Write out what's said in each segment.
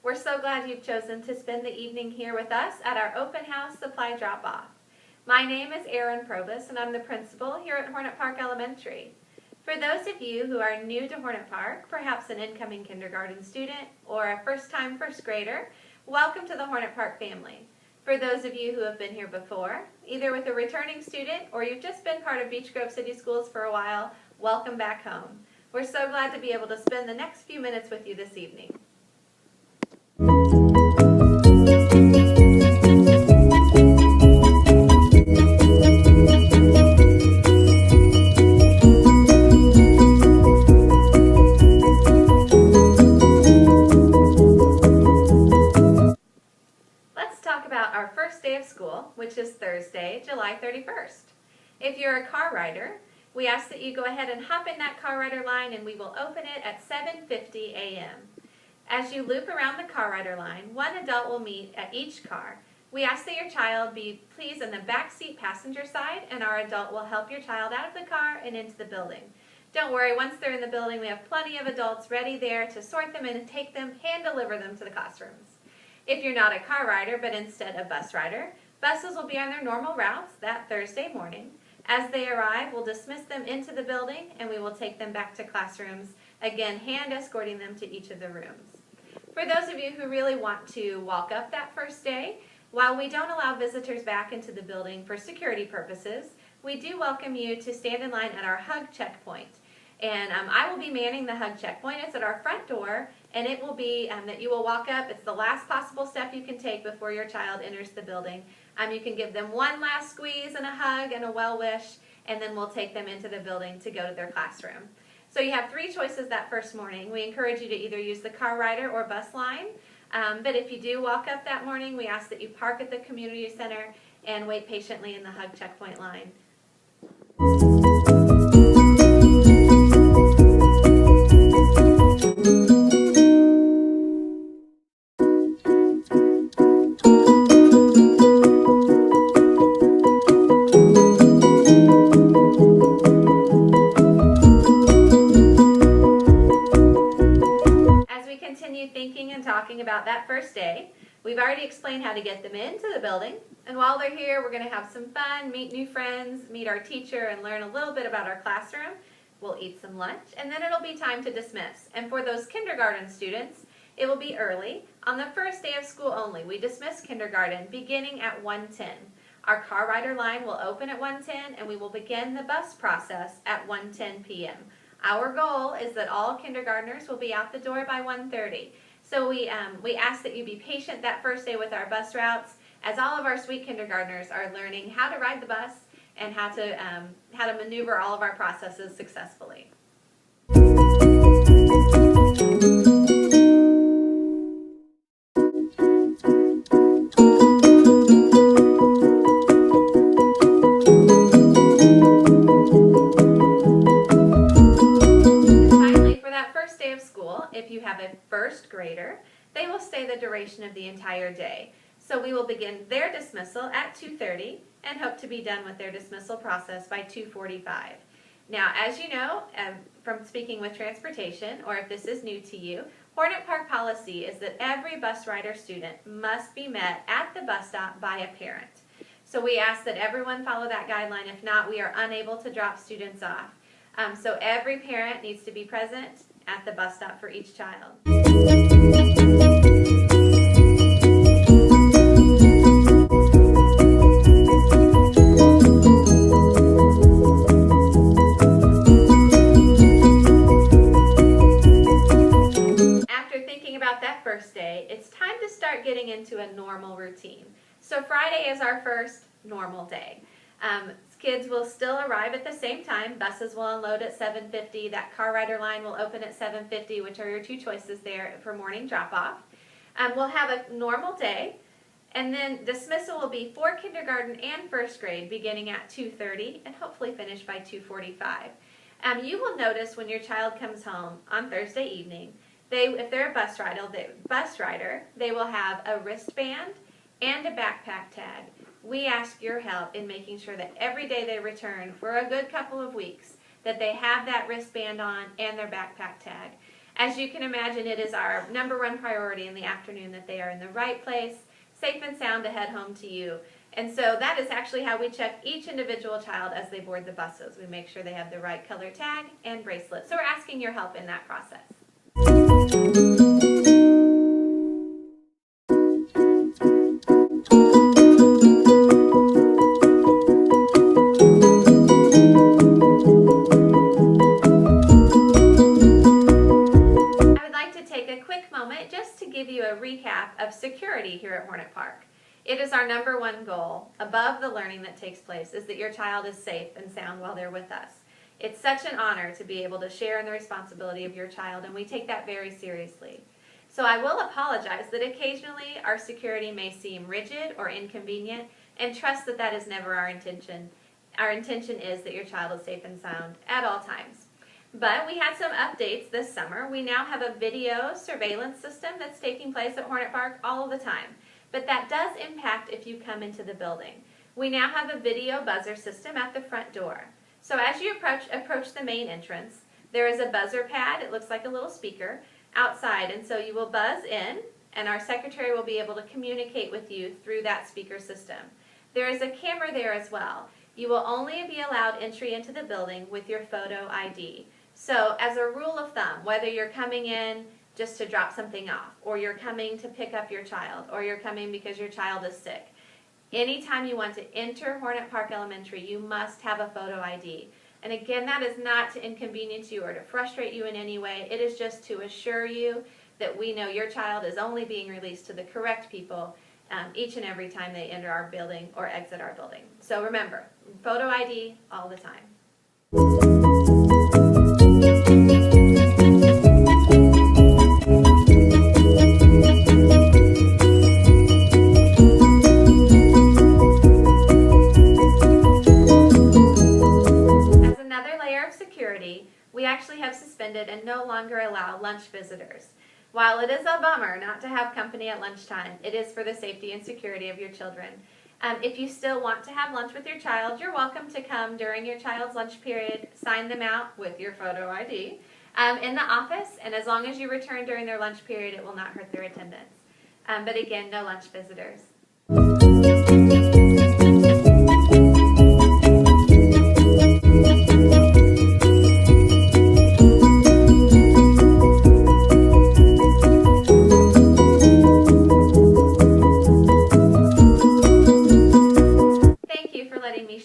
We're so glad you've chosen to spend the evening here with us at our open house supply drop-off. My name is Erin Probus, and I'm the principal here at Hornet Park Elementary. For those of you who are new to Hornet Park, perhaps an incoming kindergarten student or a first-time first grader, welcome to the Hornet Park family. For those of you who have been here before, either with a returning student or you've just been part of Beech Grove City Schools for a while, welcome back home. We're so glad to be able to spend the next few minutes with you this evening. Let's talk about our first day of school, which is Thursday, July 31st. If you're a car rider, we ask that you go ahead and hop in that car rider line and we will open it at 7:50 a.m. As you loop around the car rider line, one adult will meet at each car. We ask that your child be please in the back seat passenger side, and our adult will help your child out of the car and into the building. Don't worry, once they're in the building, we have plenty of adults ready there to sort them in and take them, hand deliver them to the classrooms. If you're not a car rider, but instead a bus rider, buses will be on their normal routes that Thursday morning. As they arrive, we'll dismiss them into the building and we will take them back to classrooms, again hand escorting them to each of the rooms. For those of you who really want to walk up that first day, while we don't allow visitors back into the building for security purposes, we do welcome you to stand in line at our hug checkpoint. And I will be manning the hug checkpoint. It's at our front door, and it will be that you will walk up. It's the last possible step you can take before your child enters the building. You can give them one last squeeze and a hug and a well wish, and then we'll take them into the building to go to their classroom. So you have three choices that first morning. We encourage you to either use the car rider or bus line. But if you do walk up that morning, we ask that you park at the community center and wait patiently in the hug checkpoint line. Thinking and talking about that first day. We've already explained how to get them into the building, and while they're here we're going to have some fun, meet new friends, meet our teacher, and learn a little bit about our classroom. We'll eat some lunch, and then it'll be time to dismiss. And for those kindergarten students, it will be early. On the first day of school only, we dismiss kindergarten beginning at 1:10. Our car rider line will open at 1:10, and we will begin the bus process at 1:10 p.m. Our goal is that all kindergartners will be out the door by 1:30. So we ask that you be patient that first day with our bus routes, as all of our sweet kindergartners are learning how to ride the bus and how to maneuver all of our processes successfully. If you have a first grader, they will stay the duration of the entire day. So we will begin their dismissal at 2:30 and hope to be done with their dismissal process by 2:45. Now, as you know, from speaking with transportation, or if this is new to you, Hornet Park policy is that every bus rider student must be met at the bus stop by a parent. So we ask that everyone follow that guideline. If not, we are unable to drop students off. So every parent needs to be present at the bus stop for each child. After thinking about that first day, it's time to start getting into a normal routine. So Friday is our first normal day. Kids will still arrive at the same time. Buses will unload at 7:50. That car rider line will open at 7:50, which are your two choices there for morning drop-off. We'll have a normal day, and then dismissal will be for kindergarten and first grade beginning at 2:30 and hopefully finish by 2:45. You will notice when your child comes home on Thursday evening, if they're a bus rider, they will have a wristband and a backpack tag. We ask your help in making sure that every day they return for a good couple of weeks that they have that wristband on and their backpack tag. As you can imagine, it is our #1 priority in the afternoon that they are in the right place, safe and sound to head home to you. And so that is actually how we check each individual child as they board the buses. We make sure they have the right color tag and bracelet. So we're asking your help in that process. I would like to take a quick moment just to give you a recap of security here at Hornet Park. It is our #1 goal, above the learning that takes place, is that your child is safe and sound while they're with us. It's such an honor to be able to share in the responsibility of your child, and we take that very seriously. So I will apologize that occasionally our security may seem rigid or inconvenient, and trust that that is never our intention. Our intention is that your child is safe and sound at all times. But we had some updates this summer. We now have a video surveillance system that's taking place at Hornet Park all of the time. But that does impact if you come into the building. We now have a video buzzer system at the front door. So as you approach the main entrance, there is a buzzer pad, it looks like a little speaker, outside. And so you will buzz in, and our secretary will be able to communicate with you through that speaker system. There is a camera there as well. You will only be allowed entry into the building with your photo ID. So as a rule of thumb, whether you're coming in just to drop something off, or you're coming to pick up your child, or you're coming because your child is sick, anytime you want to enter Hornet Park Elementary, you must have a photo ID. And again, that is not to inconvenience you or to frustrate you in any way. It is just to assure you that we know your child is only being released to the correct people each and every time they enter our building or exit our building. So remember, photo ID all the time. We actually have suspended and no longer allow lunch visitors. While it is a bummer not to have company at lunchtime, it is for the safety and security of your children. If you still want to have lunch with your child, you're welcome to come during your child's lunch period, sign them out with your photo ID in the office, and as long as you return during their lunch period, it will not hurt their attendance. But again, no lunch visitors.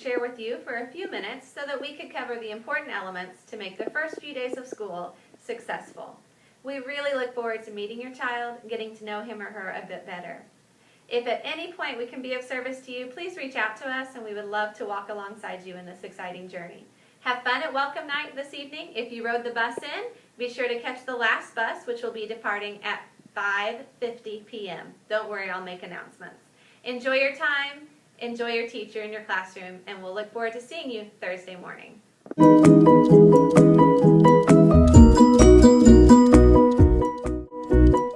Share with you for a few minutes so that we could cover the important elements to make the first few days of school successful. We really look forward to meeting your child, getting to know him or her a bit better. If at any point we can be of service to you, please reach out to us and we would love to walk alongside you in this exciting journey. Have fun at welcome night this evening. If you rode the bus in, be sure to catch the last bus, which will be departing at 5:50 p.m. Don't worry, I'll make announcements. Enjoy your time. Enjoy your teacher in your classroom, and we'll look forward to seeing you Thursday morning.